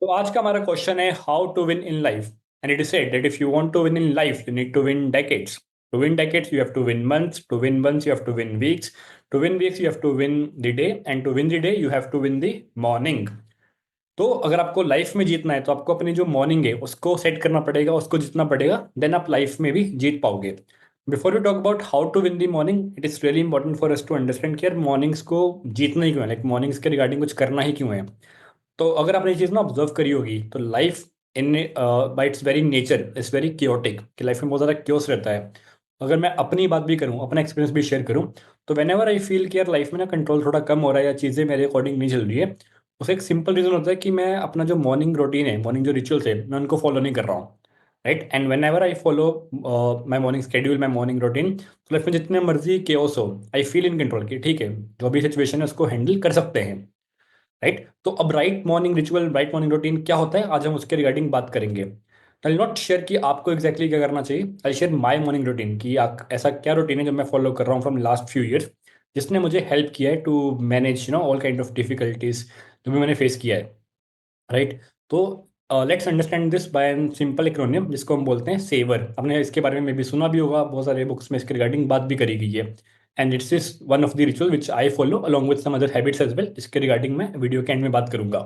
तो आज का हमारा क्वेश्चन है how to win in life and it is said that if you want to win in life you need to win decades you have to win months to win months you have to win weeks to win weeks you have to win the day and to win the day you have to win the morning. तो अगर आपको life में जीतना है तो आपको अपनी जो मॉर्निंग है उसको सेट करना पड़ेगा, उसको जीतना पड़ेगा, देन आप लाइफ में भी जीत पाओगे। Before you talk about how to win the morning it is really important for us to understand कि यार मॉर्निंग्स को जीतना ही क्यों है, लाइक मॉर्निंग्स के रिगार्डिंग कुछ करना ही क्यों है। तो अगर आपने ये चीज़ ना ऑब्जर्व करी होगी तो life in by it's very nature is very chaotic, कि लाइफ में बहुत ज़्यादा क्योस रहता है। अगर मैं अपनी बात भी करूँ, अपना एक्सपीरियंस भी शेयर करूँ, तो वेन एवर आई फील कि यार लाइफ में ना कंट्रोल थोड़ा कम हो रहा है या चीज़ें मेरे अकॉर्डिंग नहीं चल रही है, उसका एक सिंपल रीज़न होता है कि मैं अपना जो मॉर्निंग रूटीन है, मॉर्निंग जो रिचुअल्स है, मैं उनको फॉलो नहीं कर रहा हूँ। Right, and when ever I follow my morning schedule, my morning routine, तो लाइफ में जितने मर्जी केओस हो आई फील इन कंट्रोल कि ठीक है, जो भी सिचुएशन है उसको हैंडल कर सकते हैं। राइट, तो अब right morning ritual, right morning routine क्या होता है, आज हम उसके रिगार्डिंग बात करेंगे। आई नॉट शेयर कि आपको एग्जैक्टली क्या करना चाहिए, I share my morning routine कि ऐसा क्या रूटीन है जो मैं फॉलो कर रहा हूँ फ्रॉम लास्ट फ्यू ईयर्स, जिसने मुझे हेल्प किया है to manage all kind of difficulties जो भी मैंने फेस किया है। राइट, तो let's understand this by an simple acronym जिसको हम बोलते हैं सेवर। आपने इसके बारे में भी सुना भी होगा, बहुत सारे बुक्स में इसके रिगार्डिंग बात भी करी गई है। And it's is one of the ritual which I follow along with some other habits as well, जिसके रिगार्डिंग मैं वीडियो के एंड में बात करूंगा।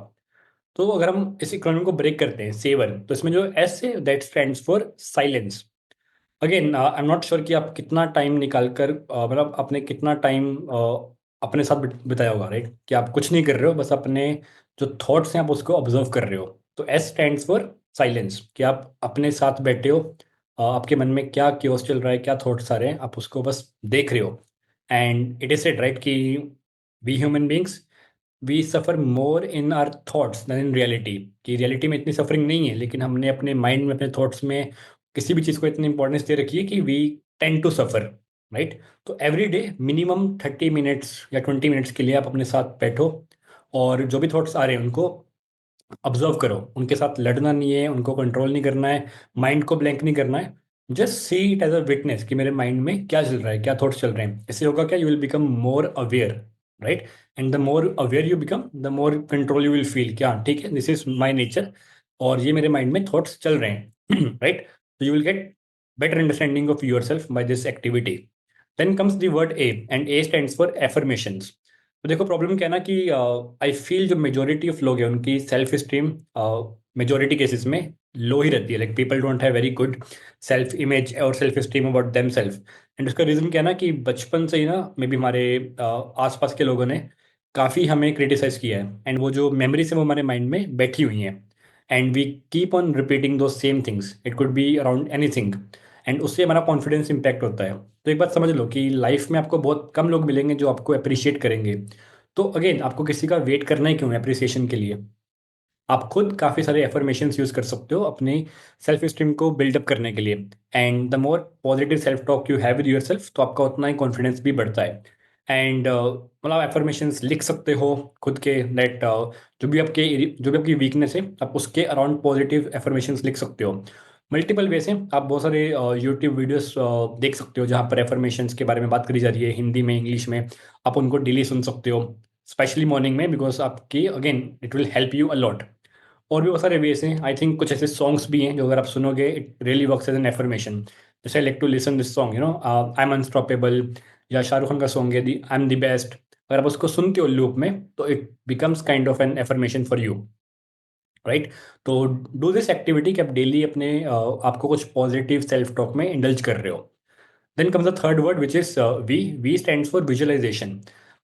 तो अगर हम इस इक्रोनियम को ब्रेक करते हैं सेवर, तो इसमें जो एस है that stands for silence. Again I am not sure कि आप कितना टाइम निकाल कर मतलब आपने कितना टाइम अपने साथ बिताया होगा। राइट, कि आप कुछ नहीं कर रहे हो, बस अपने जो थॉट्स हैं आप उसको ऑब्जर्व कर रहे हो। तो एस स्टैंड्स फॉर साइलेंस, कि आप अपने साथ बैठे हो, आपके मन में क्या क्योस चल रहा है, क्या थॉट्स आ रहे हैं, आप उसको बस देख रहे हो। And it is said right कि we human beings we suffer more in our thoughts than in reality, कि रियलिटी में इतनी सफरिंग नहीं है, लेकिन हमने अपने माइंड में, अपने थॉट्स में किसी भी चीज़ को इतनी इंपॉर्टेंस दे रखी है कि we tend to suffer. Right, तो एवरी डे मिनिमम 30 मिनट्स या 20 मिनट्स के लिए आप अपने साथ बैठो और जो भी थॉट्स आ रहे हैं उनको ऑब्जर्व करो। उनके साथ लड़ना नहीं है, उनको कंट्रोल नहीं करना है, माइंड को ब्लैंक नहीं करना है। Just see it as a witness कि मेरे माइंड में क्या चल रहा है, क्या थॉट्स चल रहे हैं। इससे होगा क्या, you will become more aware. Right, and the more aware you become the more control you will feel, क्या ठीक है, दिस इज माई नेचर और ये मेरे माइंड में थॉट्स चल रहे हैं। राइट, तो you will get better understanding of yourself by this activity. Then comes the word A and A stands for affirmations. तो देखो प्रॉब्लम क्या है ना कि आई फील जो मेजोरिटी ऑफ लोग हैं उनकी सेल्फ स्टीम मेजोरिटी केसेस में लो ही रहती है, like people don't have very good self image और self esteem about them self. And उसका रीज़न क्या है ना कि बचपन से ही ना मे बी हमारे आसपास के लोगों ने काफ़ी हमें क्रिटिसाइज किया है, एंड वो जो मेमोरीज है वो हमारे माइंड में बैठी हुई हैं। And we keep on repeating the same things, it could be around anything, and उससे हमारा कॉन्फिडेंस इम्पैक्ट होता है। तो एक बात समझ लो कि लाइफ में आपको बहुत कम लोग मिलेंगे जो आपको अप्रिशिएट करेंगे। तो अगेन आपको किसी का वेट करना ही क्यों है अप्रिसिएशन के लिए। आप खुद काफ़ी सारे एफर्मेशंस यूज़ कर सकते हो अपनी सेल्फ स्टीम को बिल्डअप करने के लिए। And the more positive self talk you have with your self, तो आपका उतना ही कॉन्फिडेंस भी बढ़ता है। एंड मतलब एफर्मेशंस लिख सकते हो खुद के, दैट जो भी आपकी वीकनेस है आप उसके अराउंड पॉजिटिव एफर्मेशंस लिख सकते हो। मल्टीपल वे से आप बहुत सारे यूट्यूब वीडियोस देख सकते हो जहाँ पर एफर्मेशंस के बारे में बात करी जा रही है, हिंदी में, इंग्लिश में। आप उनको डेली सुन सकते हो, स्पेशली मॉर्निंग में, बिकॉज आपकी again it will help you a lot. और भी बहुत सारे वेज हैं, आई थिंक कुछ ऐसे सॉन्ग्स भी हैं जो अगर आप सुनोगे it really works as an affirmation. जैसे I like to listen this song I am unstoppable, या शाहरुख खान का सॉन्ग है the I am the best. अगर आप उसको सुनते हो लूप में तो it becomes kind of an affirmation for you. Right, तो डू दिस एक्टिविटी कि आप डेली अपने आपको कुछ पॉजिटिव सेल्फ टॉक में इंडल्ज कर रहे हो। Then comes the third word which is V V stands for visualization.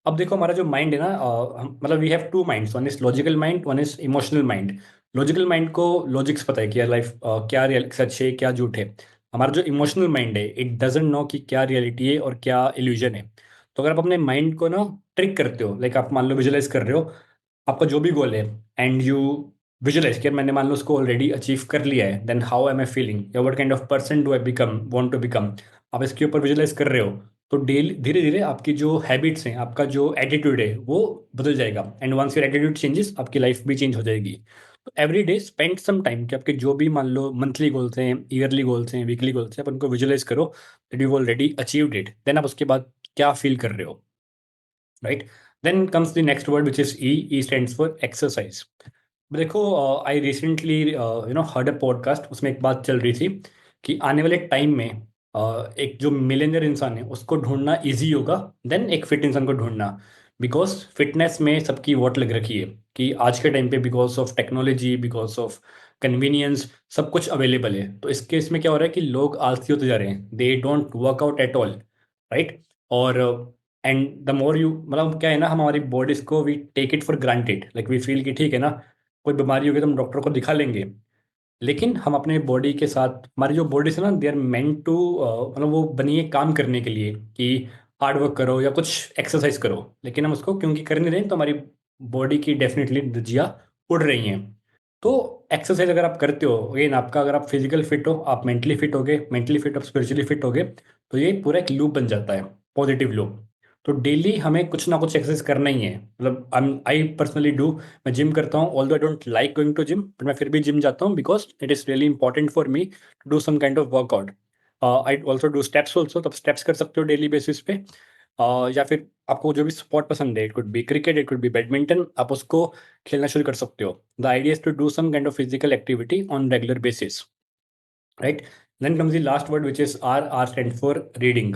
अब देखो हमारा जो माइंड है ना, मतलब we have two minds, one is logical mind, one is emotional mind. Logical mind को लॉजिक्स पता है कि यार लाइफ क्या रियल सच है क्या झूठ है। हमारा जो इमोशनल माइंड है इट डजेंट नो कि क्या रियलिटी है और क्या इल्यूजन है। तो अगर आप अपने माइंड को ना ट्रिक करते हो, लाइक आप मान लो विजुअलाइज कर रहे हो आपका जो भी गोल है, एंड यू विजुअलाइज कि मैंने मान लो उसको ऑलरेडी अचीव कर लिया है, then how am I feeling या what kind of person do I become want to become. आप इसके ऊपर विजुअलाइज कर रहे हो तो डेली धीरे धीरे आपकी जो हैबिट्स हैं, आपका जो एटीट्यूड है वो बदल जाएगा। And once your attitude changes आपकी लाइफ भी चेंज हो जाएगी। तो every day spend some time कि आपके जो भी मान लो मंथली गोल्स हैं, ईयरली गोल्स हैं, वीकली गोल्स हैं, आप उनको विजुअलाइज करो that you already achieved it. Then आप उसके बाद क्या फील कर रहे हो। Right, then comes the next word which is E. E stands for exercise. देखो, I recently heard a podcast, उसमें एक बात चल रही थी कि आने वाले टाइम में एक जो मिलेनियर इंसान है उसको ढूंढना इजी होगा देन एक फिट इंसान को ढूंढना। बिकॉज फिटनेस में सबकी वोट लग रखी है कि आज के टाइम पे because of technology, because of convenience, सब कुछ अवेलेबल है। तो इस केस में क्या हो रहा है कि लोग आलसी होते जा रहे हैं, they don't work out at all, right. और एंड द मोर यू, मतलब क्या है ना, हमारी बॉडीज को we take it for granted, like we feel कि ठीक है ना, कोई बीमारी होगी तो हम डॉक्टर को दिखा लेंगे। लेकिन हम अपने बॉडी के साथ, हमारी जो बॉडी है ना, दे आर मेंट टू, मतलब वो बनी है काम करने के लिए कि हार्ड वर्क करो या कुछ एक्सरसाइज करो। लेकिन हम उसको क्योंकि कर नहीं रहे हैं, तो हमारी बॉडी की डेफिनेटली धज्जियाँ उड़ रही हैं। तो एक्सरसाइज अगर आप करते हो, अगेन आपका, अगर आप फिजिकल फिट हो, आप मेंटली फिट होगे, मेंटली फिट, आप स्पिरिचुअली फिट होगे, तो ये पूरा एक लूप बन जाता है, पॉजिटिव लूप। तो डेली हमें कुछ ना कुछ एक्सरसाइज करना ही है। मतलब आई पर्सनली डू, मैं जिम करता हूँ, although I don't like going to gym, but मैं फिर भी जिम जाता हूँ because it is really important for me to do some kind of workout. I also do steps also, तब steps कर सकते हो डेली बेसिस पे। या फिर आपको जो भी स्पोर्ट पसंद है, it could be cricket, it could be badminton, आप उसको खेलना शुरू कर सकते हो। The idea is to do some kind of physical activity on regular basis, right. Then comes the last word which is R, R stand for reading.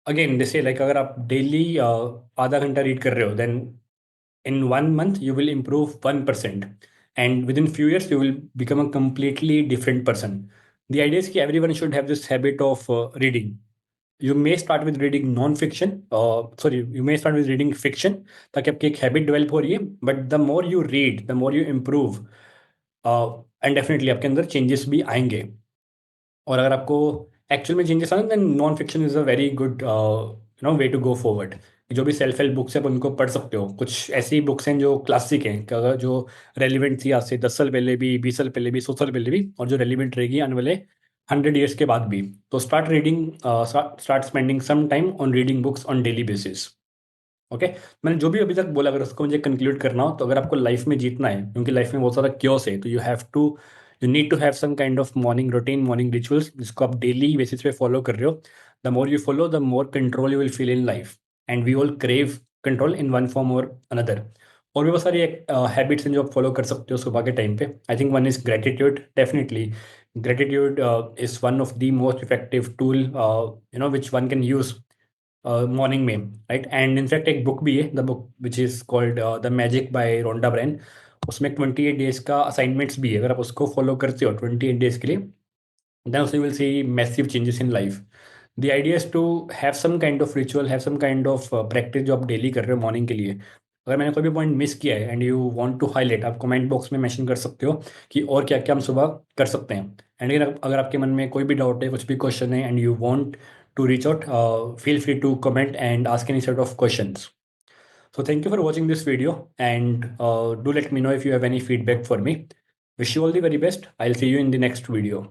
Again जैसे like अगर आप डेली आधा घंटा रीड कर रहे हो, then in 1 month you will improve 1%, and within few years you will become a completely different person. The idea is that everyone should have this habit of reading. You may start with reading non-fiction, sorry, you may start with reading fiction, ताकि आपकी एक habit develop हो रही है। But the more you read, the more you improve, and definitely आपके अंदर changes भी आएंगे। और अगर आपको एक्चुअल में चेंजेस आना, then non fiction is a very good way to go forward. जो भी सेल्फ हेल्प बुक्स है आप उनको पढ़ सकते हो। कुछ ऐसी बुक्स हैं जो क्लासिक हैं, कि अगर जो रेलिवेंट थी आज से 10 साल पहले भी, 20 साल पहले भी, 100 साल पहले भी, और जो रेलिवेंट रहेगी आने वाले 100 ईयर्स के बाद भी। तो start reading, start spending some time on reading books on daily basis. Okay. मैंने जो भी अभी तक बोला, अगर उसको मुझे कंक्लूड करना हो, तो अगर आपको लाइफ में जीतना है, क्योंकि लाइफ में बहुत सारा क्योस है, तो you need to have some kind of morning routine, morning rituals, जिसको आप डेली बेसिस पे फॉलो कर रहे हो। The more you follow, the more control you will feel in life, and we all crave control in one form or another. और भी बहुत सारी हैबिट्स हैं जो आप फॉलो कर सकते हो सुबह के टाइम पे। I think one is gratitude, definitely. Gratitude is one of the most effective tool which one can use morning में, राइट। एंड इनफैक्ट एक बुक भी है, the book which is called The Magic by Rhonda Byrne. उसमें 28 days का assignments भी है। अगर आप उसको फॉलो करते हो 28 डेज के लिए, then also you will see massive changes in life. The idea is to have some kind of ritual, have some kind of practice जो आप डेली कर रहे हो मॉर्निंग के लिए। अगर मैंने कोई भी पॉइंट मिस किया है and you want to highlight, आप कमेंट बॉक्स में मेंशन कर सकते हो कि और क्या क्या हम सुबह कर सकते हैं। एंड अगर आपके मन में कोई भी डाउट है, कुछ भी क्वेश्चन है, and you want to reach out, feel free to comment and ask any sort of questions. So thank you for watching this video, and do let me know if you have any feedback for me. Wish you all the very best. I'll see you in the next video.